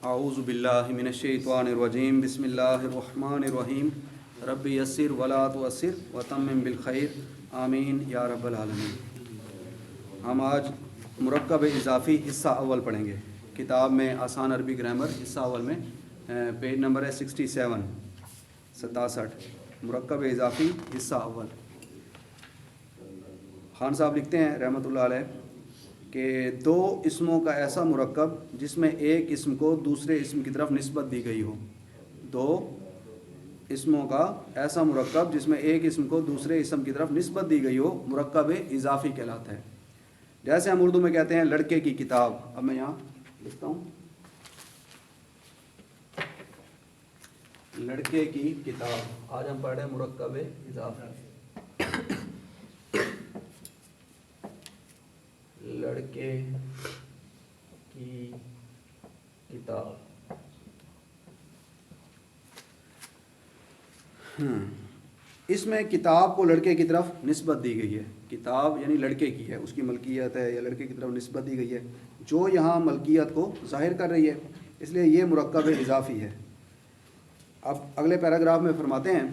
اعوذ باللہ من الشیطان الرجیم بسم اللہ الرحمن الرحیم رب یسر ولا تعسر وتمم بالخیر آمین یا رب العالمین۔ ہم آج مرکب اضافی حصہ اول پڑھیں گے کتاب میں آسان عربی گرامر حصہ اول میں، پیج نمبر ہے 67 مرکب اضافی حصہ اول۔ خان صاحب لکھتے ہیں رحمۃ اللہ علیہ کہ دو اسموں کا ایسا مرکب جس میں ایک اسم کو دوسرے اسم کی طرف نسبت دی گئی ہو، دو اسموں کا ایسا مرکب جس میں ایک اسم کو دوسرے اسم کی طرف نسبت دی گئی ہو مرکب اضافی کہلاتا ہے۔ جیسے ہم اردو میں کہتے ہیں لڑکے کی کتاب، اب میں یہاں لکھتا ہوں لڑکے کی کتاب، آج ہم پڑھ رہے ہیں مرکب اضافی۔ لڑکے کی کتاب، اس میں کتاب کو لڑکے کی طرف نسبت دی گئی ہے۔ کتاب یعنی لڑکے کی ہے، اس کی ملکیت ہے یا لڑکے کی طرف نسبت دی گئی ہے جو یہاں ملکیت کو ظاہر کر رہی ہے، اس لیے یہ مرکب اضافی ہے۔ اب اگلے پیراگراف میں فرماتے ہیں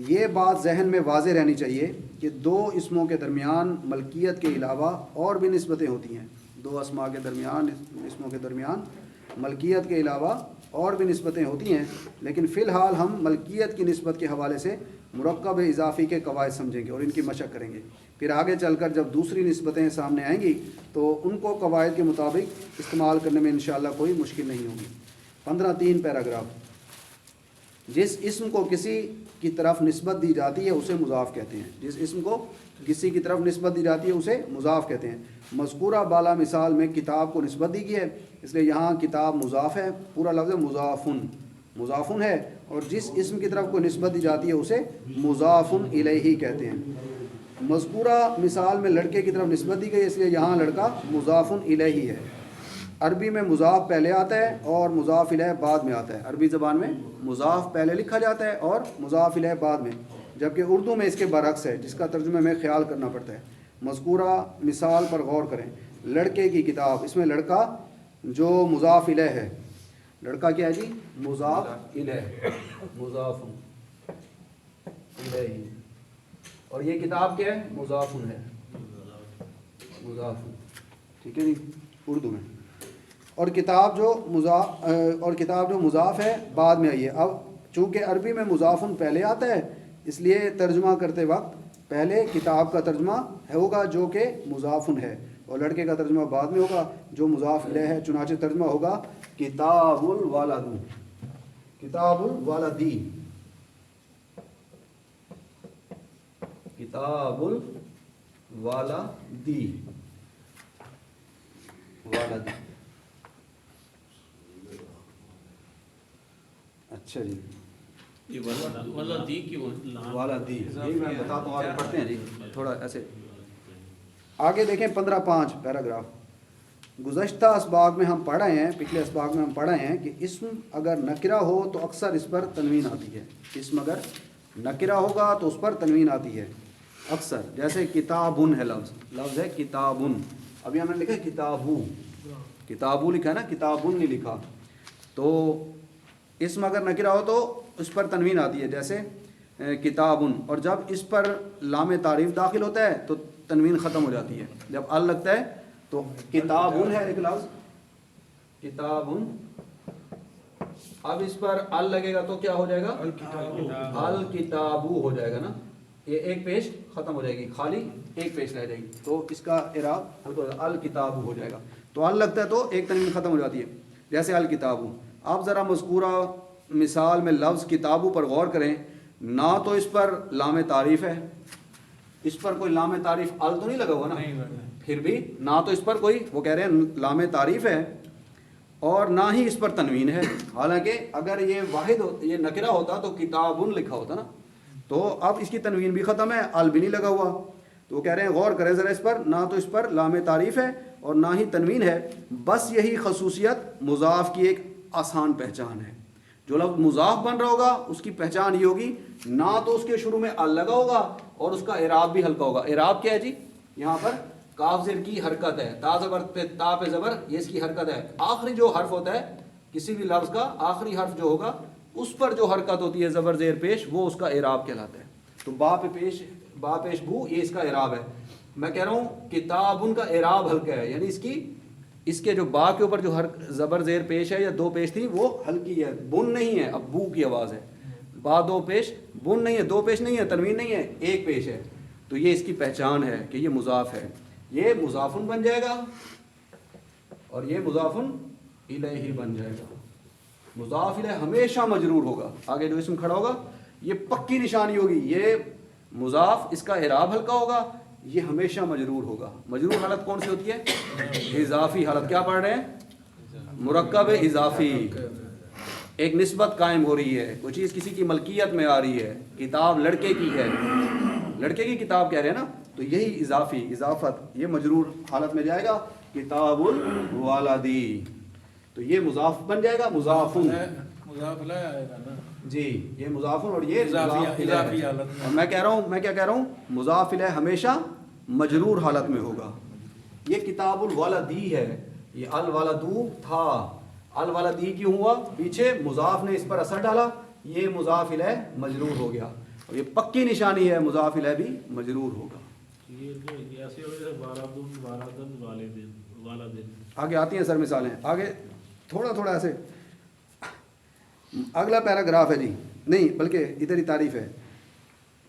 یہ بات ذہن میں واضح رہنی چاہیے کہ دو اسموں کے درمیان ملکیت کے علاوہ اور بھی نسبتیں ہوتی ہیں۔ دو اسماء کے درمیان، اسموں کے درمیان ملکیت کے علاوہ اور بھی نسبتیں ہوتی ہیں، لیکن فی الحال ہم ملکیت کی نسبت کے حوالے سے مرکب اضافی کے قواعد سمجھیں گے اور ان کی مشق کریں گے۔ پھر آگے چل کر جب دوسری نسبتیں سامنے آئیں گی تو ان کو قواعد کے مطابق استعمال کرنے میں انشاءاللہ کوئی مشکل نہیں ہوگی۔ 15(3) پیراگراف۔ جس اسم کو کسی کی طرف نسبت دی جاتی ہے اسے مضاف کہتے ہیں۔ جس اسم کو کسی کی طرف نسبت دی جاتی ہے اسے مضاف کہتے ہیں۔ مذکورہ بالا مثال میں کتاب کو نسبت دی گئی ہے، اس لیے یہاں کتاب مضاف ہے، پورا لفظ مضافن، مضافن ہے، اور جس اسم کی طرف کوئی نسبت دی جاتی ہے اسے مضاف الیہ کہتے ہیں۔ مذکورہ مثال میں لڑکے کی طرف نسبت دی گئی ہے، اس لیے یہاں لڑکا مضاف الیہ ہے۔ عربی میں مضاف پہلے آتا ہے اور مضاف الیہ بعد میں آتا ہے۔ عربی زبان میں مضاف پہلے لکھا جاتا ہے اور مضاف الیہ بعد میں، جبکہ اردو میں اس کے برعکس ہے، جس کا ترجمہ میں خیال کرنا پڑتا ہے۔ مذکورہ مثال پر غور کریں۔ لڑکے کی کتاب، اس میں لڑکا جو مضاف الیہ ہے، لڑکا کیا ہے جی؟ مضاف الیہ، مضاف الیہ، اور یہ کتاب کیا ہے؟ مضاف ہے، مضاف، ٹھیک ہے جی اردو میں۔ اور کتاب جو مضاف ہے بعد میں آئی ہے۔ اب چونکہ عربی میں مضافن پہلے آتا ہے، اس لیے ترجمہ کرتے وقت پہلے کتاب کا ترجمہ ہوگا جو کہ مضافن ہے، اور لڑکے کا ترجمہ بعد میں ہوگا جو مضاف الیہ ہے۔ چنانچہ ترجمہ ہوگا کتاب الوالد، کتاب الوالدی، کتاب الوالدی، والدی۔ اچھا جی، والدی کیوں؟ والدی میں بتاتا ہوں، آگے پڑھتے ہیں جی تھوڑا ایسے۔ آگے دیکھیں 15(5) پیراگراف۔ گزشتہ اسباق میں ہم پڑھ رہے ہیں، پچھلے اسباق میں ہم پڑھ رہے ہیں کہ اسم اگر نکرہ ہو تو اکثر اس پر تنوین آتی ہے۔ اسم اگر نکرہ ہوگا تو اس پر تنوین آتی ہے اکثر، جیسے کتابن ہے، لفظ ہے کتابن، ابھی ہم نے لکھا ہے کتابو، کتابو لکھا ہے نا، کتابن نہیں لکھا۔ تو اسم اگر نکرہ ہو تو اس پر تنوین آتی ہے، جیسے کتابن، اور جب اس پر لام تعریف داخل ہوتا ہے تو تنوین ختم ہو جاتی ہے۔ جب ال لگتا ہے تو کتابن ہے ایک لفظ، کتابن، اب اس پر ال لگے گا تو کیا ہو جائے گا؟ الکتابو ہو جائے گا نا، یہ ایک پیش ختم ہو جائے گی، خالی ایک پیش رہ جائے گی، تو اس کا اعراب الکتابو ہو جائے گا۔ تو ال لگتا ہے تو ایک تنوین ختم ہو جاتی ہے، جیسے الکتابو۔ اب ذرا مذکورہ مثال میں لفظ کتابو پر غور کریں، نہ تو اس پر لام تعریف ہے، اس پر کوئی لام تعریف ال تو نہیں لگا ہوا نا، پھر بھی نہ تو اس پر کوئی، وہ کہہ رہے ہیں لام تعریف ہے، اور نہ ہی اس پر تنوین ہے۔ حالانکہ اگر یہ واحد یہ نکرہ ہوتا تو کتابن لکھا ہوتا نا، تو اب اس کی تنوین بھی ختم ہے، ال بھی نہیں لگا ہوا، تو وہ کہہ رہے ہیں غور کریں ذرا اس پر، نہ تو اس پر لام تعریف ہے اور نہ ہی تنوین ہے۔ بس یہی خصوصیت مضاف کی ایک آسان پہچان ہے۔ جو لفظ مضاف بن رہا ہوگا اس کی پہچان یہ ہوگی، نہ تو اس کے شروع میں ال لگا ہوگا اور اس کا اعراب بھی ہلکا ہوگا۔ اعراب کیا ہے جی؟ یہاں پر کاف زیر کی حرکت ہے، تا زبر پہ تا پہ زبر، یہ اس کی حرکت ہے۔ آخری جو حرف ہوتا ہے کسی بھی لفظ کا آخری حرف جو ہوگا اس پر جو حرکت ہوتی ہے زبر زیر پیش، وہ اس کا اعراب کہلاتا ہے. تو با پیش بو یہ اس کا اعراب ہے. میں کہہ رہا ہوں کتابن کا اعراب ہلکا ہے، یعنی اس کے جو با کے اوپر جو زبر زیر پیش ہے یا دو پیش تھی وہ ہلکی ہے، بن نہیں ہے. اب بو کی آواز ہے، با دو پیش، بن نہیں ہے، دو پیش نہیں ہے، تنوین نہیں ہے، ایک پیش ہے. تو یہ اس کی پہچان ہے کہ یہ مضاف ہے. یہ مضافن بن جائے گا اور یہ مضافن الیہ بن جائے گا. مضاف الیہ ہمیشہ مجرور ہوگا. آگے جو اسم کھڑا ہوگا یہ پکی نشانی ہوگی، یہ مضاف اس کا اعراب ہلکا ہوگا، یہ ہمیشہ مجرور ہوگا. مجرور حالت کون سی ہوتی ہے؟ اضافی حالت. کیا پڑھ رہے ہیں؟ مرکب اضافی. ایک نسبت قائم ہو رہی ہے، کوئی چیز کسی کی ملکیت میں آ رہی ہے. کتاب لڑکے کی ہے، لڑکے کی کتاب کہہ رہے ہیں نا، تو یہی اضافی اضافت یہ مجرور حالت میں جائے گا. کتاب الوالدی، تو یہ مضاف بن جائے گا. مضافن مضاف الیہ آئے گا نا جی، یہ مضافن اور یہ اضافی حالت. اور میں کیا کہہ رہا ہوں مضاف الیہ ہمیشہ مجرور حالت میں ہوگا. یہ کتاب الوالدی ہے، یہ الولدو تھا. الولدی کیوں ہوا؟ پیچھے مضاف نے اس پر اثر ڈالا، یہ مضاف الیہ مجرور ہو گیا. اور یہ پکی نشانی ہے، مضاف الیہ بھی مجرور ہوگا. آگے آتی ہیں سر مثالیں، آگے تھوڑا ایسے. اگلا پیراگراف ہے جی، نہیں بلکہ ادھر ہی تعریف ہے.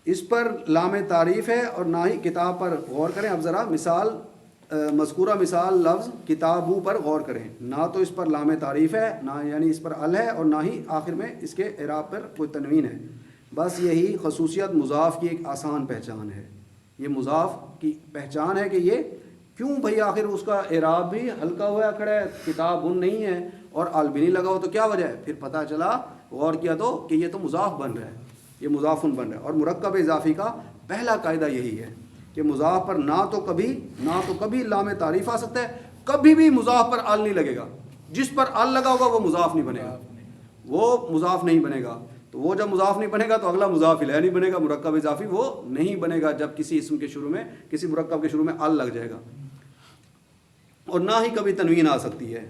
اس پر لام تعریف ہے اور نہ ہی کتاب پر غور کریں. اب ذرا مثال مذکورہ مثال لفظ کتابو پر غور کریں. نہ تو اس پر لام تعریف ہے، نہ یعنی اس پر ال ہے، اور نہ ہی آخر میں اس کے اعراب پر کوئی تنوین ہے. بس یہی خصوصیت مضاف کی ایک آسان پہچان ہے. یہ مضاف کی پہچان ہے کہ یہ کیوں بھئی آخر اس کا اعراب بھی ہلکا ہوا کھڑا ہے، کتاب ان نہیں ہے اور ال بھی نہیں لگا ہو، تو کیا وجہ ہے؟ پھر پتہ چلا غور کیا تو کہ یہ تو مضاف بن رہا ہے، یہ مضافن بن رہا ہے. اور مرکب اضافی کا پہلا قاعدہ یہی ہے کہ مضاف پر نہ تو کبھی لام تعریف آ سکتا ہے، کبھی بھی مضاف پر ال نہیں لگے گا. جس پر ال لگا ہوگا وہ مضاف نہیں بنے گا، وہ مضاف نہیں بنے گا. تو وہ جب مضاف نہیں بنے گا تو اگلا مضاف الیہ نہیں بنے گا. مرکب اضافی وہ نہیں بنے گا جب کسی اسم کے شروع میں، کسی مرکب کے شروع میں ال لگ جائے گا. اور نہ ہی کبھی تنوین آ سکتی ہے.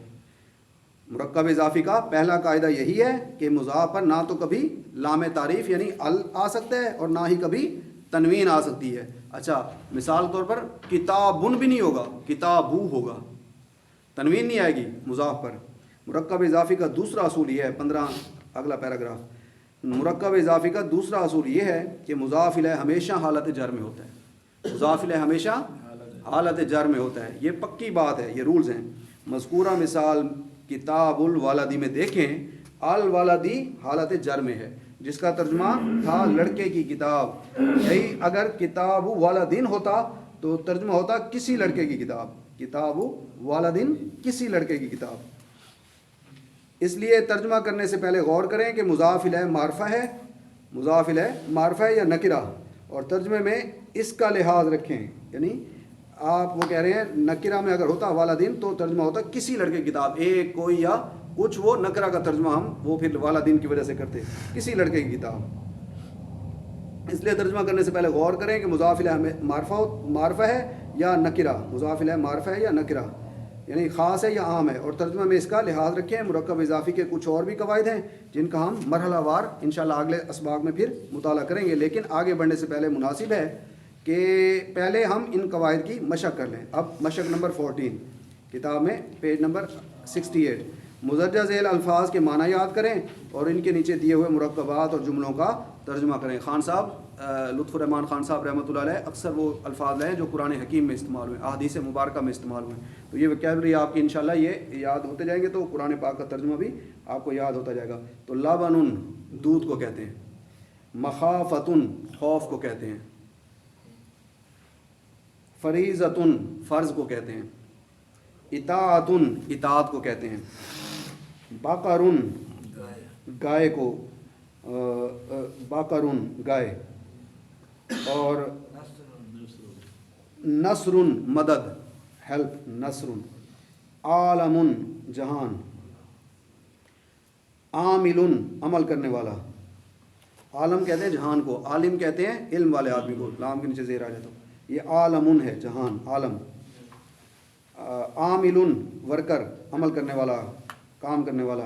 مرکب اضافی کا پہلا قاعدہ یہی ہے کہ مضاف پر نہ تو کبھی لام تعریف یعنی ال آ سکتا ہے اور نہ ہی کبھی تنوین آ سکتی ہے. اچھا مثال طور پر کتابن بھی نہیں ہوگا، کتابو ہوگا، تنوین نہیں آئے گی مضاف پر. مرکب اضافی کا دوسرا اصول یہ ہے، 15 اگلا پیراگراف. مرکب اضافی کا دوسرا اصول یہ ہے کہ مضاف الیہ ہمیشہ حالت جر میں ہوتا ہے. مضاف الیہ ہمیشہ حالت جر میں ہوتا ہے، یہ پکی بات ہے، یہ رولز ہیں. مذکورہ مثال کتاب الوالدی میں دیکھیں، الوالدی حالت جر میں ہے، جس کا ترجمہ تھا لڑکے کی کتاب. یہی اگر کتاب والدین ہوتا تو ترجمہ ہوتا کسی لڑکے کی کتاب. کتاب والدین کسی لڑکے کی کتاب. اس لیے ترجمہ کرنے سے پہلے غور کریں کہ مضاف الیہ معرفہ ہے، مضاف الیہ معرفہ ہے یا نکرہ، اور ترجمے میں اس کا لحاظ رکھیں. یعنی آپ وہ کہہ رہے ہیں نکرہ میں اگر ہوتا والدین تو ترجمہ ہوتا کسی لڑکے کی کتاب، ایک کوئی یا کچھ، وہ نکرہ کا ترجمہ ہم وہ پھر والدین کی وجہ سے کرتے کسی لڑکے کی کتاب. اس لیے ترجمہ کرنے سے پہلے غور کریں کہ مضاف الیہ معرفہ ہے یا نکرہ، مضاف الیہ معرفہ ہے یا نکرہ، یعنی خاص ہے یا عام ہے، اور ترجمہ میں اس کا لحاظ رکھیں. مرکب اضافی کے کچھ اور بھی قواعد ہیں جن کا ہم مرحلہ وار انشاءاللہ اگلے اسباق میں پھر مطالعہ کریں گے، لیکن آگے بڑھنے سے پہلے مناسب ہے کہ پہلے ہم ان قواعد کی مشق کر لیں. اب مشق نمبر 14 کتاب میں پیج نمبر 68. مزجہ ذیل الفاظ کے معنی یاد کریں اور ان کے نیچے دیے ہوئے مرکبات اور جملوں کا ترجمہ کریں. خان صاحب لطف الرحمان خان صاحب رحمۃ اللہ علیہ اکثر وہ الفاظ ہیں جو قرآن حکیم میں استعمال ہوئے، احادیث مبارکہ میں استعمال ہوئے، تو یہ وکیبلری آپ کی انشاءاللہ یہ یاد ہوتے جائیں گے تو قرآن پاک کا ترجمہ بھی آپ کو یاد ہوتا جائے گا. تو لبن دودھ کو کہتے ہیں، مخافتن خوف کو کہتے ہیں، فریضتن فرض کو کہتے ہیں، اطاعتن اطاعت کو کہتے ہیں، بقرن گائے کو، بقرن گائے، اور نصرن مدد ہیلپ، نصرن، عالمن جہان، عاملن عمل کرنے والا. عالم کہتے ہیں جہان کو، عالم کہتے ہیں علم والے آدمی کو، لام کے نیچے زیر آ جائے تو یہ عالمن ہے جہان، عالم. عاملن ورکر عمل کرنے والا، کام کرنے والا.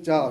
4।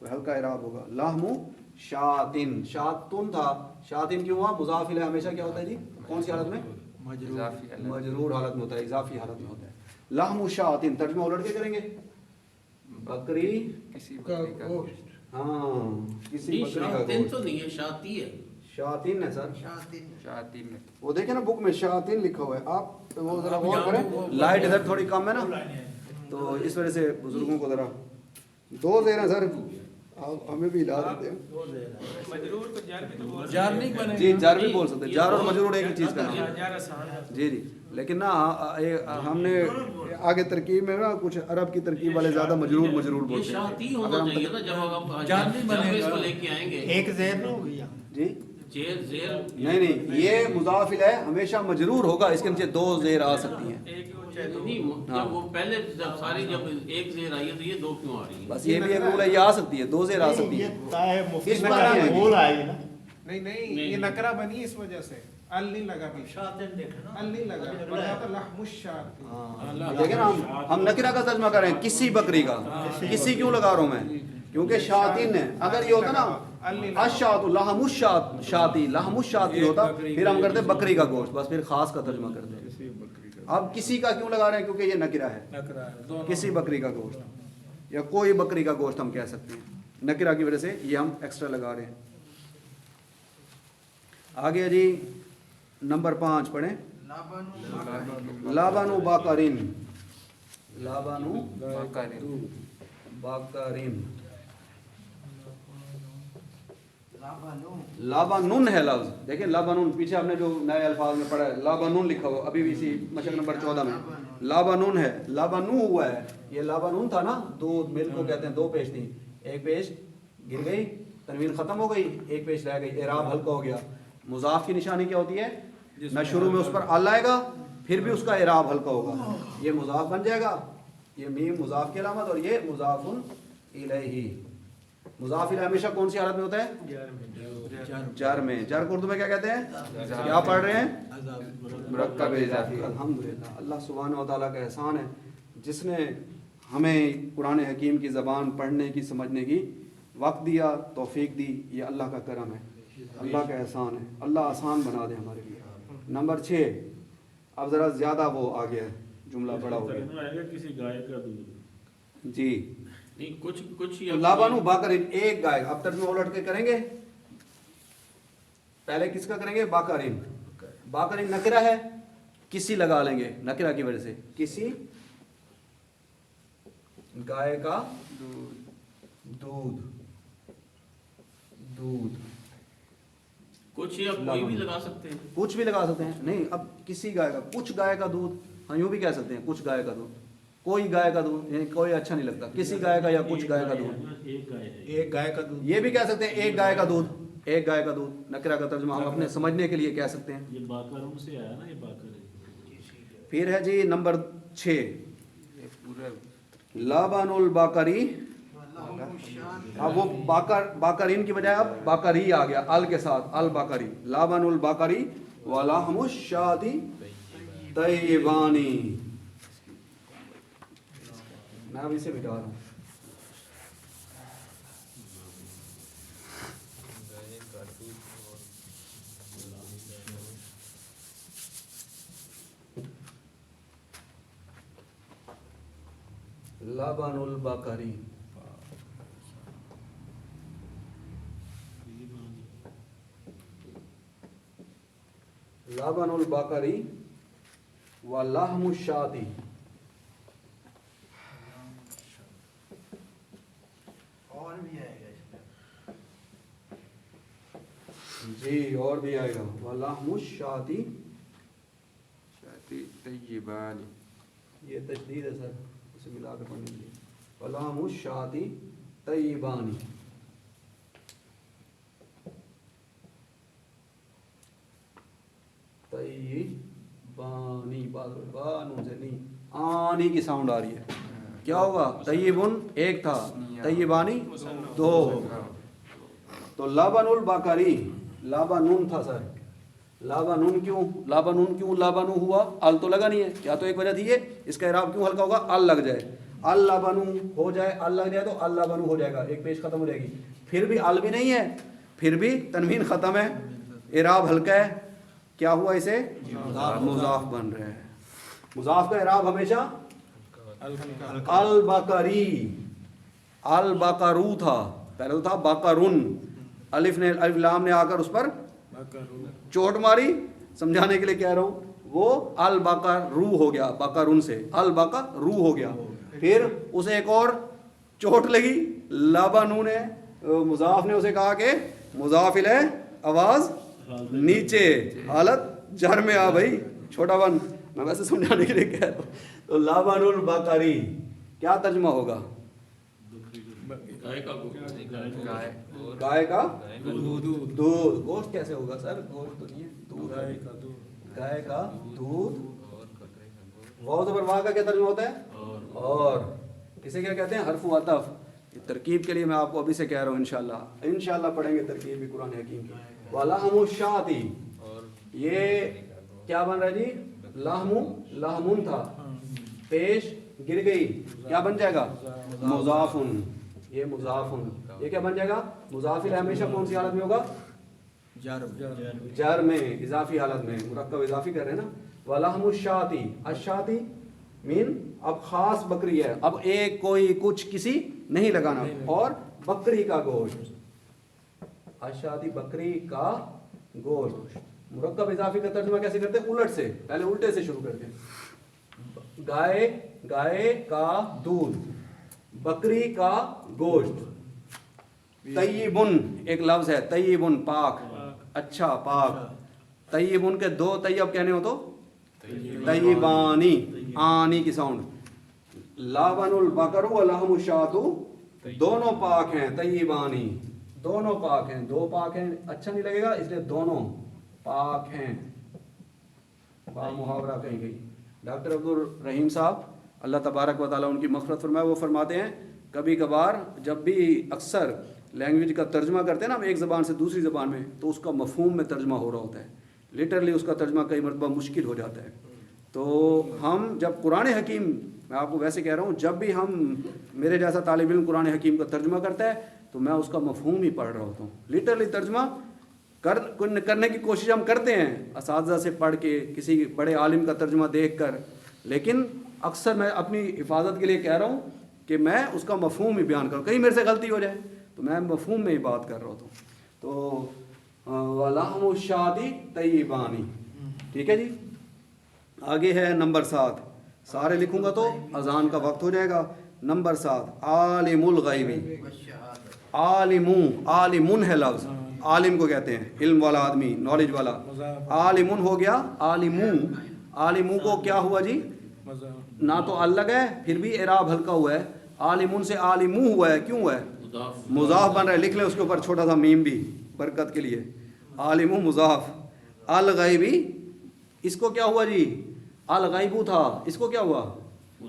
کوئی ہلکا اعراب ہوگا. لحم شاتن، شاتن تھا، شاتن کیوں ہوا؟ مضاف الیہ ہمیشہ کیا ہوتا ہے جی؟ کون سی حالت میں؟ مجرور حالت میں ہوتا ہے، اضافی حالت میں ہوتا ہے. لحم شاتن ترجمہ الٹ کے کریں گے، بکری کسی بکری کا گوشت. ہاں کسی نہیں بکری کا شاتن گوشت. تو نہیں ہے، شاتی ہے. شاتن ہے سر، شاطین میں وہ دیکھیں نا بک میں شاتن لکھا ہوا ہے، آپ وہ ذرا غور کریں. لائٹ ادھر تھوڑی کم ہے نا تو اس وجہ سے بزرگوں کو ذرا دو زیر ہیں سر، آپ ہمیں بھی لا دیتے ہیں. مجرور تو جار بھی تو بول جار نہیں بنے جی جار بھی بول سکتے ہیں، جار اور مجرور ایک ہی چیز کا نام ہے. جار آسان ہے. جی جی، لیکن نا ہم نے آگے ترکیب میں نا کچھ عرب کی ترکیب والے زیادہ مجرور مجرور یہ بولتے ہیں. شاتی اگر ہونا ہم چاہیے نا جب آپ جان نہیں بنے اس گا. کو لے کے آئیں گے. ایک زیر نہ ہو گیا. جی زیر زیر نہیں یہ مضاف الیہ ہمیشہ مجرور ہوگا، اس کے نیچے دو زیر آ سکتی ہیں. ایک ہی اونچا ہے تو نہیں ہاں. جب وہ پہلے جب ساری جب ایک زیر آئی ہے تو یہ دو کیوں آ رہی ہے؟ بس یہ بھی ایک رول ہے، یہ آ سکتی ہے، دو زیر آ سکتی ہے. اس میں کیا ہے؟ نہیں یہ نکرہ بنی اس وجہ سے ال نہیں لگا بھی ال نہیں لگا بنا تو لحم الشاۃ. دیکھیں نا ہم نکرہ کا ترجمہ کر رہے ہیں، کسی بکری کا. کسی کیوں لگا رہا ہوں میں؟ کیونکہ شاتین ہے. اگر یہ ہوتا نا اشات لحم الشات شاتی لحم الشاتی ہوتا پھر ہم کرتے بکری کا گوشت، بس پھر خاص کا ترجمہ کرتے ہیں. اب کسی کا کیوں لگا رہے ہیں؟ کیونکہ یہ نکرہ ہے، کسی بکری کا گوشت یا کوئی بکری کا گوشت ہم کہہ سکتے ہیں. نکرہ کی وجہ سے یہ ہم ایکسٹرا لگا رہے ہیں. آگے جی نمبر 5 پڑھیں. لابانو باقرین، لابانو باقرین، لابانون ہے لفظ. دیکھیں لابانون پیچھے ہم نے جو نئے الفاظ میں پڑھا ہے لابانون لکھا ہوا ابھی بھی اسی مشق نمبر 14 میں. لابانون ہے، لابانو ہوا ہے. یہ لابانون تھا نا، دودھ ملک کو کہتے ہیں. دو پیش تھی، ایک پیش گر گئی، تنوین ختم ہو گئی، ایک پیش رہ گئی، اعراب ہلکا ہو گیا. مضاف کی نشانی کیا ہوتی ہے؟ نہ شروع میں اس پر ال آئے گا پھر بھی اس کا اعراب ہلکا ہوگا، یہ مضاف بن جائے گا. یہ میم مضاف کی علامت اور یہ مضاف الیہ. مضاف الیہ ہمیشہ کون سی حالت میں ہوتا ہے؟ جر میں. جر کو اردو میں کیا کہتے ہیں؟ کیا پڑھ رہے ہیں؟ مرکب اضافی. الحمدللہ اللہ سبحانہ و تعالیٰ کا احسان ہے جس نے ہمیں قرآن حکیم کی زبان پڑھنے کی سمجھنے کی وقت دیا، توفیق دی. یہ اللہ کا کرم ہے، اللہ کا احسان ہے. اللہ آسان بنا دے ہمارے لیے. نمبر 6 اب ذرا زیادہ وہ آ گیا ہے، جملہ بڑا ہو گیا. ترجمہ آئے گا کسی گائے کا دودھ. جی نہیں کچھ لابانو باقرین ایک گائے. اب ترجمہ الٹ کے کریں گے. پہلے کس کا کریں گے؟ باقرین. باقرین نکرہ ہے، کسی لگا لیں گے نکرہ کی وجہ سے. کسی گائے کا دودھ، دودھ کچھ یا کوئی بھی لگا سکتے ہیں. کچھ بھی لگا سکتے ہیں. نہیں اب کسی گائے کا، کچھ گائے کا دودھ، ہاں یوں بھی کہہ سکتے ہیں کچھ گائے کا دودھ. کوئی گائے کا دودھ یعنی کوئی اچھا نہیں لگتا. کسی گائے کا یا کچھ گائے کا دودھ. ایک گائے ہے. ایک گائے کا دودھ. یہ بھی کہہ سکتے ہیں ایک گائے کا دودھ. ایک گائے کا دودھ نکرہ کا ترجمہ ہم اپنے سمجھنے کے لیے کہہ سکتے ہیں. یہ باقروں سے آیا نا، یہ باقر ہے. پھر ہے جی نمبر 6 یہ پورا لابان الباقری. اب وہ باقرین کی بجائے اب باقری آ گیا ال کے ساتھ، الباقری. لابان الباقری ولحم الشاۃ طیبانی. میں اب اسے مٹا رہا ہوں. لابان الباقری لابان الباقری ولحم الشاۃ. اور بھی آئے گا اس میں. جی اور بھی آئے گا. ولحم الشاۃ، طیبان. یہ تشدید ہے سر، اسے ملا کر پڑھنے کے لیے. ولحم الشاۃ طیبان. طیبانی بانوں سے نہیں، آنی کی ساؤنڈ آ رہی ہے. کیا ہوگا؟ طیبن ایک تھا، طیبانی دو. تو لابن الباقری لابانون تھا سر. لابانون کیوں؟ لابانون کیوں لابانو ہوا؟ ال تو لگا نہیں ہے. کیا تو ایک وجہ تھی یہ اس کا اعراب کیوں ہلکا ہوگا؟ ال لگ جائے. اللہ بنو ہو جائے، اللہ لگ جائے تو اللہ بنو ہو جائے گا، ایک پیش ختم ہو جائے گی. پھر بھی ال بھی نہیں ہے، پھر بھی تنوین ختم ہے، اعراب ہلکا ہے، کیا ہوا اسے؟ مضاف بن رہا ہے. مضاف کا اعراب ہمیشہ البقری، البقرو تھا، پہلے تو تھا بقرن، الف نے الف لام نے آ کر اس پر چوٹ ماری، سمجھانے کے لیے کہہ رہا ہوں، وہ البقرو ہو گیا، بقرن سے البقرو ہو گیا. پھر اسے ایک اور چوٹ لگی، لبنو نے مضاف نے اسے کہا کہ مضاف الیہ آواز نیچے، حالت جر میں آ بھائی چھوٹا بن، میں ویسے سمجھانے کے لیے کہہ رہا ہوں. تو لبن البقری کیا ترجمہ ہوگا؟ گائے کا گوشت. گائے کا دودھ. گوشت کیسے ہوگا سر؟ گوشت تو نہیں ہے، دودھ. گائے کا دودھ. واو زبر وا کا کیا ترجمہ ہوتا ہے؟ اور. اسے کیا کہتے ہیں؟ حرف عطف. ترکیب کے لیے میں آپ کو ابھی سے کہہ رہا ہوں، انشاءاللہ پڑھیں گے ترکیب بھی قرآن حکیم کی. وَلَحْمُ الشَّاةِ، یہ کیا بن رہا ہے جی؟ لحمن تھا، پیش گر گئی، کیا بن جائے گا؟ مضافن. یہ مضافن، یہ کیا بن جائے گا؟ مضاف الیہ ہمیشہ کون سی حالت میں ہوگا؟ جر میں، اضافی حالت میں، مرکب اضافی کر رہے ہیں نا. وَلَحْمُ الشَّاةِ، الشَّاةِ مین اب خاص بکری ہے، اب ایک کوئی کچھ کسی نہیں لگانا. اور بکری کا گوشت، الشَّاةِ بکری کا گوشت. مرکب اضافی کا ترجمہ کیسے کرتے ہیں؟ الٹ سے، پہلے الٹے سے شروع کرتے ہیں. گائے کا دودھ، بکری کا گوشت. طیبن ایک لفظ ہے، طیبن پاک، اچھا پاک. طیبن کے دو طیب کہنے ہو تو طیبانی، آنی کی ساؤنڈ. لبن البقر و لحم الشاۃ دونوں پاک ہیں، طیبانی دونوں پاک ہیں. دو پاک ہیں اچھا نہیں لگے گا، اس لیے دونوں پاک ہیں. با محاورہ کہیں گئی. ڈاکٹر عبد الرحیم صاحب اللہ تبارک و تعالیٰ ان کی مغفرت فرمائے، وہ فرماتے ہیں کبھی کبھار جب بھی اکثر لینگویج کا ترجمہ کرتے ہیں نا ہم ایک زبان سے دوسری زبان میں، تو اس کا مفہوم میں ترجمہ ہو رہا ہوتا ہے، لٹرلی اس کا ترجمہ کئی مرتبہ مشکل ہو جاتا ہے. تو ہم جب قرآن حکیم، میں آپ کو ویسے کہہ رہا ہوں، جب بھی ہم میرے جیسا طالب علم قرآن حکیم کا ترجمہ کرتا ہے تو میں اس کا مفہوم ہی پڑھ رہا ہوتا ہوں. لٹرلی ترجمہ کرنے کی کوشش ہم کرتے ہیں اساتذہ سے پڑھ کے، کسی بڑے عالم کا ترجمہ دیکھ کر، لیکن اکثر میں اپنی حفاظت کے لیے کہہ رہا ہوں کہ میں اس کا مفہوم ہی بیان کروں. کہیں میرے سے غلطی ہو جائے تو میں مفہوم میں ہی بات کر رہا ہوتا ہوں. تو وَلَحْمُ الشَّاةِ طَیِّبَانِ، ٹھیک ہے جی. آگے ہے نمبر 7، سارے لکھوں گا تو اذان کا وقت ہو جائے گا. نمبر 7 عالم الغیبی. عالمون ہے لفظ، عالم کو کہتے ہیں علم والا آدمی، نالج والا. عالمون ہو گیا عالموں کو کیا ہوا جی؟ نہ تو الگ ہے، پھر بھی اعراب ہلکا ہوا ہے. عالمون سے عالمو ہوا ہے، کیوں ہوا ہے؟ مضاف بن رہا ہے. لکھ لیں اس کے اوپر چھوٹا سا میم بھی برکت کے لیے. عالمو مضاف. الغیبی، اس کو کیا ہوا جی؟ الغیبو تھا، اس کو کیا ہوا؟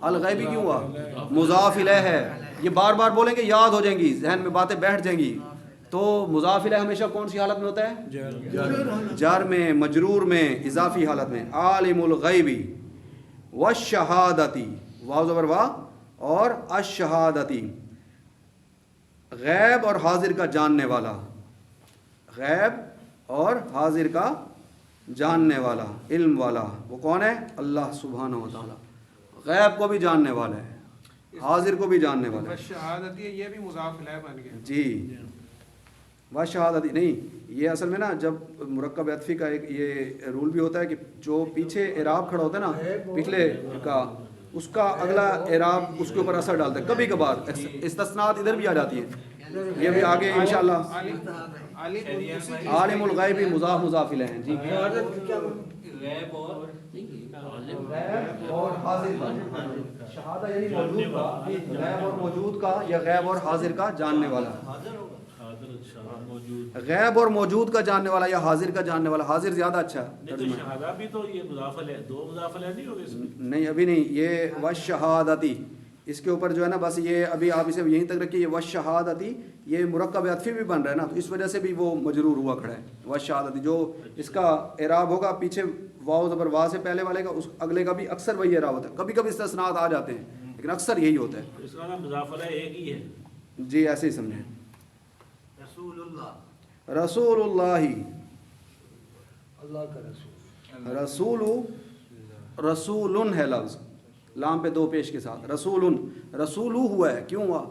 الغیبی کیوں ہوا؟ مضاف الیہ ہے. یہ بار بار بولیں گے یاد ہو جائیں گی، ذہن میں باتیں بیٹھ جائیں گی. تو مضاف الیہ ہمیشہ کون سی حالت میں ہوتا ہے؟ جر میں، مجرور میں، اضافی حالت میں. عالم الغیبی والشہادتی، واو زبر وا، اور الشہادتی غیب اور حاضر کا جاننے والا. غیب اور حاضر کا جاننے والا، علم والا. وہ کون ہے؟ اللہ سبحانہ و تعالی. غیب کو بھی جاننے والا ہے، حاضر کو بھی جاننے والا ہے. شہادتی، یہ بھی مضاف الیہ بن گیا جی. وشہادتی نہیں، یہ اصل میں نا جب مرکب عطفی کا ایک یہ رول بھی ہوتا ہے کہ جو پیچھے اعراب کھڑا ہوتا ہے نا پچھلے کا، اس کا اگلا اعراب اس کے اوپر اثر ڈالتا ہے. کبھی کبھار استثناءات ادھر بھی آ جاتی ہیں، یہ بھی آگے انشاءاللہ. عالم الغیب مضاف الیہ. جی غیب اور حاضر کا، شہادہ یعنی موجود کا، غیب اور موجود کا، یا غیب اور حاضر کا جاننے والا. غیب اور موجود کا جاننے والا یا حاضر کا جاننے والا. حاضر زیادہ اچھا نہیں، شہادہ بھی تو یہ مضاف الیہ، دو مضاف الیہ نہیں ہوگے اس میں؟ نہیں ابھی نہیں، یہ وشہادتی اس کے اوپر جو ہے نا بس یہ ابھی آپ اسے یہیں تک رکھیے. یہ وشہادتی یہ مرکب عطفی بھی بن رہا ہے نا، تو اس وجہ سے بھی وہ مجرور ہوا کھڑا ہے. وشہادتی جو اس کا اعراب ہوگا پیچھے واو زبر وا سے پہلے والے کا، اس اگلے کا بھی اکثر وہی اعراب ہوتا ہے. کبھی کبھی استثناءات آ جاتے ہیں، لیکن اکثر یہی ہوتا ہے. اس کا نام مضاف علیہ ایک ہی ہے. جی ایسے ہی سمجھیں. رسول اللہ رسول اللہ، اللہ کا رسول. رسول رسول ہے لفظ، لام پہ دو پیش کے ساتھ. رسول رسول ہوا ہے، کیوں ہوا؟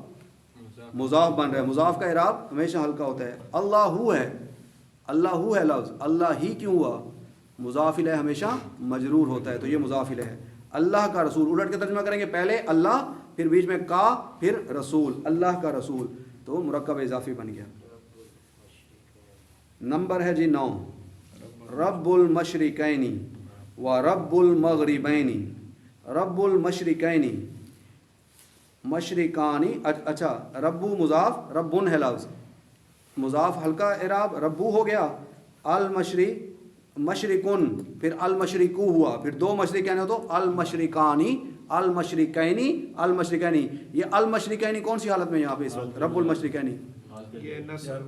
مضاف بن رہا ہے. مضاف کا اعراب ہمیشہ ہلکا ہوتا ہے. اللہ ہے، اللہ ہے لفظ، اللہ ہی کیوں ہوا؟ مضاف الیہ ہمیشہ مجرور ہوتا ہے، تو یہ مضاف الیہ ہے. اللہ کا رسول الٹ کے ترجمہ کریں گے، پہلے اللہ پھر بیچ میں کا پھر رسول، اللہ کا رسول، تو مرکب اضافی بن گیا. نمبر ہے جی 9. رب المشرقین و رب المغربین. رب المشرقین، مشرقانی، اچھا ربو مضاف، ربن ہے لفظ، مضاف ہلکا اعراب ربو ہو گیا. المشرق مشرقن، پھر المشرقو ہوا، پھر دو مشرقین ہو تو المشرقانی، المشرقینی، المشرقینی. یہ المشرقینی کون سی حالت میں یہاں پہ اس وقت؟ رب المشرقینی. یہ نصب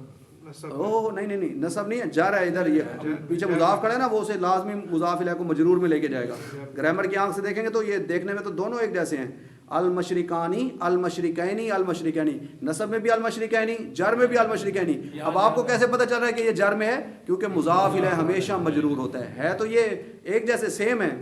اوہ نہیں نصب نہیں ہے، جار ہے. ادھر یہ پیچھے مضاف کھڑا ہے نا، وہ اسے لازمی مضاف الیہ کو مجرور میں لے کے جائے گا. گرامر کی آنکھ سے دیکھیں گے تو یہ دیکھنے میں تو دونوں ایک جیسے ہیں. المشرقانی، المشرقینی، المشرقینی. نصب میں بھی المشرقینی، جر میں بھی المشرقینی. اب آپ کو کیسے پتہ چل رہا ہے کہ یہ جر میں ہے؟ کیونکہ مضاف الیہ ہمیشہ مجرور ہوتا ہے تو یہ ایک جیسے سیم ہے.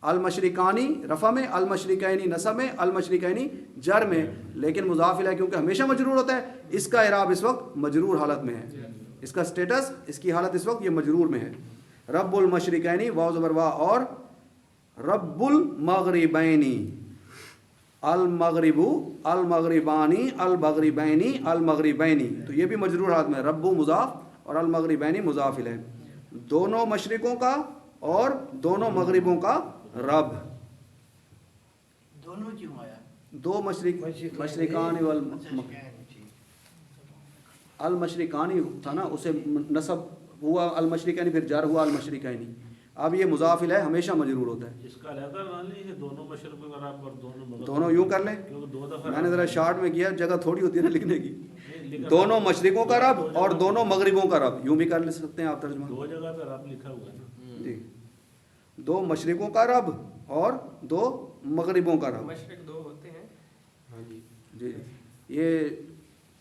المشرقانی رفع میں، المشرقینی نصب میں، المشرقینی جر میں، لیکن مضاف الیہ کیونکہ ہمیشہ مجرور ہوتا ہے، اس کا اعراب اس وقت مجرور حالت میں ہے. اس کا سٹیٹس، اس کی حالت اس وقت یہ مجرور میں ہے. رب المشرقینی واو زبر وا، اور رب المغربینی، المغرب، المغربانی، المغربینی، المغربینی، تو یہ بھی مجرور حالت میں. رب مضاف اور المغربینی مضاف الیہ، دونوں مشرقوں کا اور دونوں مغربوں کا رب. دونوں کیوں آیا؟ دو مشرقانی المشرقانی تھا نا، اسے نصب ہوا المشرقینی، پھر جر ہوا المشرقینی. اب یہ مضاف الیہ ہمیشہ مجرور ہوتا ہے. اس کا علیحدہ مان لیجیے دونوں مشرق کا رب اور دونوں مغرب. دونوں یوں کر لیں، کیونکہ دو دفعہ میں نے ذرا شارٹ میں کیا، جگہ تھوڑی ہوتی ہے نا لکھنے کی. دونوں مشرقوں کا رب اور دونوں مغربوں کا رب، یوں بھی کر سکتے ہیں آپ ترجمہ. دو جگہ پہ رب لکھا ہوا ہے نا. جی، دو مشرقوں کا رب اور دو مغربوں کا رب. مشرق دو ہوتے ہیں. ہاں جی جی، یہ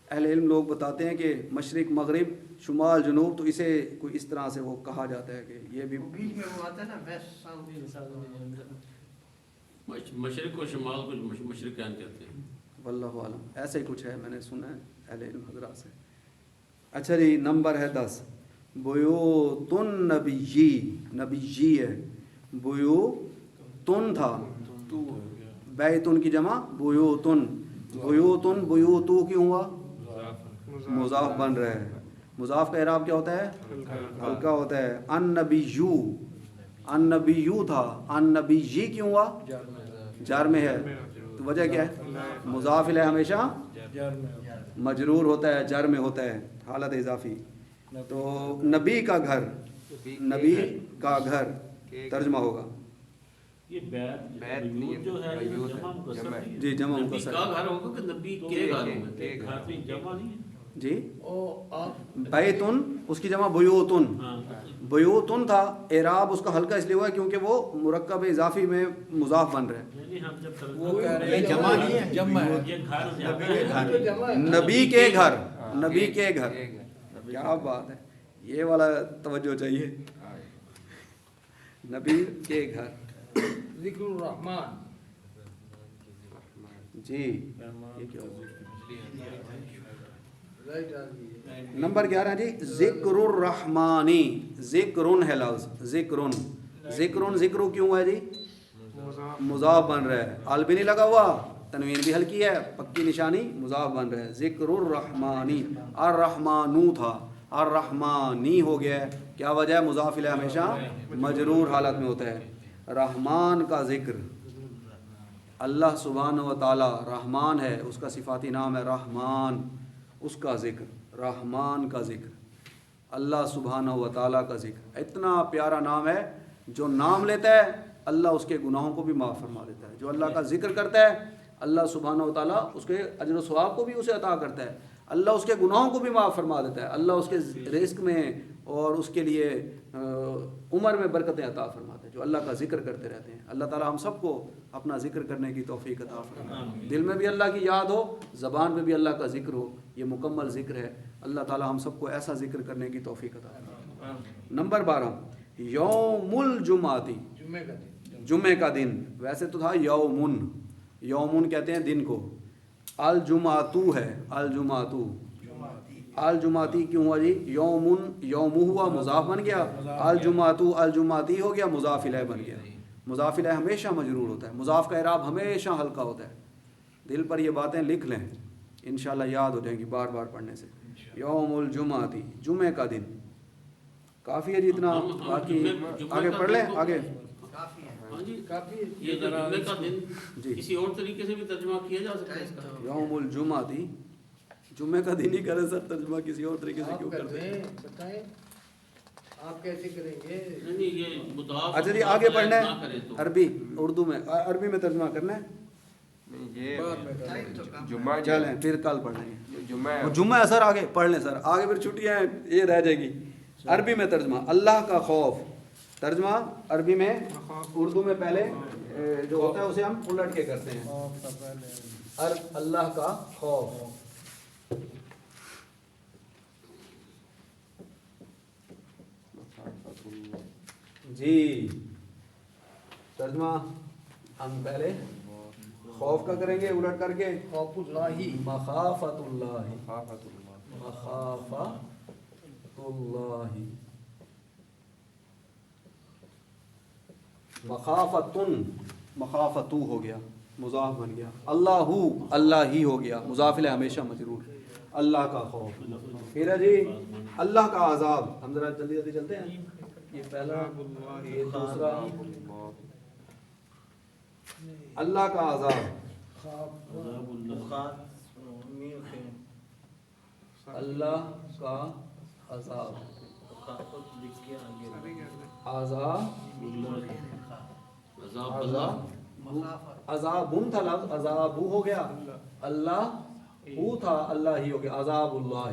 اہل علم لوگ بتاتے ہیں کہ مشرق مغرب شمال جنوب، تو اسے کوئی اس طرح سے وہ کہا جاتا ہے کہ یہ بھی بیچ میں وہ آتا ہے نا ویسٹ ساؤتھ. مشرق و شمال کو مشرقین کہتے ہیں. واللہ عالم، ایسے ہی کچھ ہے، میں نے سنا ہے اہل علم حضرات سے. اچھا جی، نمبر ہے 10. بیوتن نبیی، نبیی ہے. بیوتن تھا، بیتن کی جمع بیوتن. بیوتن بیوتو کیوں ہوا؟ مضاف بن رہا ہے. مضاف کا اعراب کیا ہوتا ہے؟ ہلکا ہوتا ہے. النبیو، النبیو تھا، النبیی کیوں ہوا؟ جار میں ہے. تو وجہ کیا ہے؟ مضاف الیہ ہمیشہ مجرور ہوتا ہے، جر میں ہوتا ہے، حالت اضافی. تو نبی کا گھر، نبی کا گھر ترجمہ ہوگا. یہ بیت بیت نہیں، جو ہے یہ بیوت جمع مکسر جمع ہے. نہیں ہے. جی جمع نبی مکسر. کا گھر ہوگا کہ نبی کے گھر ہوگا؟ کے گھر. کافی جمع نہیں ہے. جی، او آپ بیتن اس کی جمع بیوتن. ہاں بیوتن تھا، اعراب اس کا ہلکا اس لیے ہوا ہے کیونکہ وہ مرکب اضافی میں مضاف بن رہا ہے. نہیں، ہم جب وہ کہہ رہے ہیں جمع نہیں ہے، جمع ہے. یہ گھر سے نبی آتا کے ہے. گھر. تو جمع ہے. نبی کے گھر، ہاں، نبی کے گھر. کے کیا بات ہے، یہ والا توجہ چاہیے. نبی کے گھر. ذکر الرحمن. جی، یہ کیا ہوا؟ رائٹ آ گئی ہے. نمبر 11 جی، ذکر الرحمانی. ذکرن ہے لفظ، ذکرن. ذکرن ذکر کیوں ہے جی؟ مضاف بن رہا ہے، ال بھی نہیں لگا ہوا، تنوین بھی ہلکی ہے، پکی نشانی، مضاف بن رہا ہے. ذکر الرحمانی. الرحمانو تھا، الرحمانی ہو گیا ہے. کیا وجہ ہے؟ مضاف الیہ ہمیشہ مجرور حالت میں ہوتا ہے. رحمان کا ذکر، اللہ سبحانہ و تعالی رحمان ہے، اس کا صفاتی نام ہے رحمان. اس کا ذکر، رحمان کا ذکر، اللہ سبحانہ و تعالیٰ کا ذکر. اتنا پیارا نام ہے، جو نام لیتا ہے اللہ اس کے گناہوں کو بھی معاف فرما دیتا ہے. جو اللہ کا ذکر کرتا ہے اللہ سبحانہ و تعالیٰ اس کے اجر و ثواب کو بھی اسے عطا کرتا ہے. اللہ اس کے گناہوں کو بھی معاف فرما دیتا ہے. اللہ اس کے رزق میں اور اس کے لیے عمر میں برکتیں عطا فرماتے ہیں، جو اللہ کا ذکر کرتے رہتے ہیں۔ اللہ تعالیٰ ہم سب کو اپنا ذکر کرنے کی توفیق عطا فرمائے، دل میں بھی اللہ کی یاد ہو، زبان میں بھی اللہ کا ذکر ہو، یہ مکمل ذکر ہے۔ اللہ تعالیٰ ہم سب کو ایسا ذکر کرنے کی توفیق عطا فرمائے۔ نمبر 12 یوم الجمعاتی، جمعے کا دن، جمعے کا دن، ویسے تو تھا یومن، یومن کہتے ہیں دن کو، الجمعتو ہے، الجمعتو، الجمعتی کیوں ہوا جی؟ یومن یوم ہوا مضاف بن گیا، الجمعتو الجمعتی ہو گیا مضاف الیہ بن گیا۔ مضاف الیہ ہمیشہ مجرور ہوتا ہے، مضاف کا اعراب ہمیشہ ہلکا ہوتا ہے۔ دل پر یہ باتیں لکھ لیں، انشاءاللہ یاد ہو جائیں گی بار بار پڑھنے سے۔ یوم الجمعتی، جمعے کا دن، کافی ہے جتنا، باقی آگے پڑھ لیں آگے۔ کافی ہے۔ ہاں جی، کافی یہ جو جمعے کا دن جی۔ کسی اور طریقے سے بھی ترجمہ کیا جا سکتا ہے اس کا؟ یوم الجمعتی، جمعے کا دن ہی کریں سر، ترجمہ کسی اور طریقے سے آپ کیوں کر کرتے ہیں؟ دیں، بتائیں آپ کیسے کریں گے؟ نہیں یہ مضاف اچھا جی آگے پڑھنا نہ کرے ہے تو عربی، اردو میں، عربی میں ترجمہ کرنا ہے۔ یہ بعد میں کریں ٹائم گے۔ تو کم ہے۔ جمعہ چلیں پھر کل پڑھ لیں گے، جمعہ وہ جمعہ ہے سر، آگے پڑھ لیں سر، آگے پھر چھٹیاں ہیں یہ رہ جائے گی۔ عربی میں ترجمہ اللہ کا خوف، ترجمہ عربی میں، اردو میں پہلے جو ہوتا ہے اسے ہم الٹ کے کرتے ہیں، اللہ کا خوف۔ جی ترجمہ ہم پہلے خوف کا کریں گے الٹ کر کے، خوف اللہ، مخافت اللہ، خافت اللہ، مخافت اللہ، مخافتن، مخافتو ہو گیا مضاف بن گیا، اللہ اللہ ہی ہو گیا مضاف الیہ ہمیشہ مجرور، اللہ کا خوف۔ پھر ہے جی اللہ کا عذاب، ہم ذرا جلدی جلدی چلتے ہیں، یہ پہلا یہ دوسرا، اللہ کا عذاب، اللہ کا عذاب، عذاب، عذاب تھا لفظ، عذاب ہو گیا، اللہ ہو تھا اللہ ہی ہو گیا، عذاب اللہ،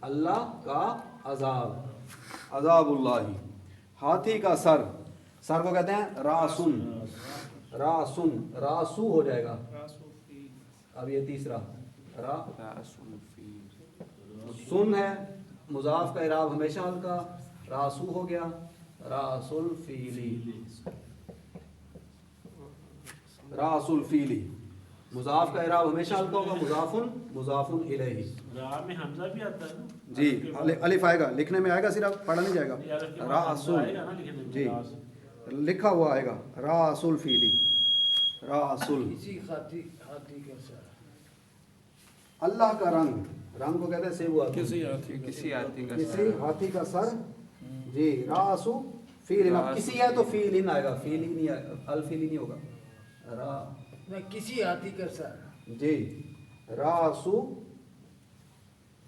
اللہ کا عذاب، عذاب اللہ۔ ہاتھی کا سر، سر کو کہتے ہیں راسن، راسن، راسو ہو جائے گا، اب یہ تیسرا را سن ہے، مضاف کا اعراب ہمیشہ ہلکا، راسو ہو گیا، راس الفیلی، راس الفیلی، مضاف کا اعراب ہمیشہ ہلکا ہوگا، مضاف الیہ۔ راہ میں حمزہ بھی آتا ہے نا؟ جی الف آئے گا، لکھنے میں آئے گا، صرف پڑھا نہیں جائے گا، راس آئے گا نا لکھنے میں، جی راس۔ لکھا ہوا آئے گا، راس الفیلی، راس ال، کسی ہاتھی کا سر، اللہ کا رنگ، رنگ کو کہتے ہیں سیب ہوا، کسی آتی کا کسی ہاتھی کا سر، جی راسو فیل، اب کسی ہے تو فیل ان آئے گا، فیل ہی نہیں آئے، الفیل ہی نہیں ہوگا، را میں کسی ہاتھی کا سر، جی راسو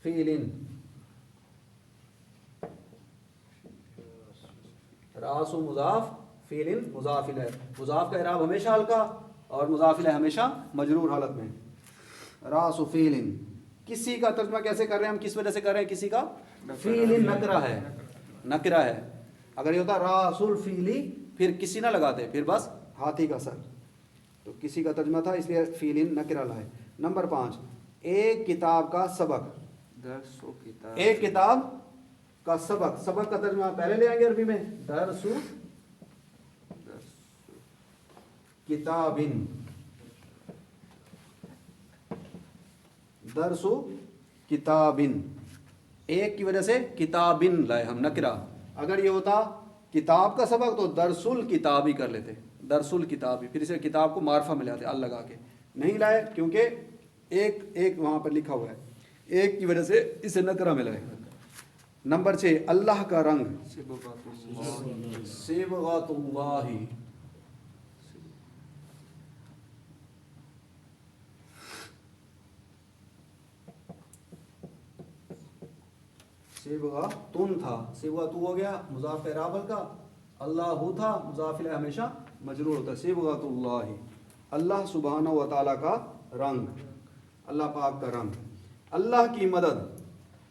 فیل ان، راسو مضاف، فیل ان مضاف الیہ، مضاف کا اعراب ہمیشہ ہلکا اور مضاف الیہ ہمیشہ مجرور حالت میں، راسو فیل ان۔ کسی کا ترجمہ کیسے کر رہے ہیں ہم، کس وجہ سے کر رہے ہیں کسی کا؟ فیل ان نکرہ ہے، نکرہ ہے، اگر یہ ہوتا راس الفیلی پھر کسی نہ لگاتے، پھر بس ہاتھی کا سر، تو کسی کا ترجمہ تھا اس لیے فیل ان نکرہ لائے۔ نمبر 5 ایک کتاب کا سبق، درس و کتاب، ایک کتاب کا سبق، سبق کا ترجمہ پہلے لے آئیں گے عربی میں، درس کتابن، درس کتابن، ایک کی وجہ سے کتابن لائے ہم نکرہ، اگر یہ ہوتا کتاب کا سبق تو درس الکتاب ہی کر لیتے، درس الکتاب ہی، پھر اسے کتاب کو معرفہ میں لاتے ال لگا کے، نہیں لائے کیونکہ ایک وہاں پر لکھا ہوا ہے، ایک کی وجہ سے اسے نکرہ میں لائے۔ نمبر 6 اللہ کا رنگ، صبغۃ اللہ، صبغۃ اللہ، صبغۃن تھا، صبغۃ ہو گیا مضاف اعراب کا، اللہ تھا مضاف الیہ ہمیشہ مجرور ہوتا ہے، صبغۃ اللہ، اللہ سبحانہ و تعالیٰ کا رنگ، اللہ پاک کا رنگ۔ اللہ کی مدد،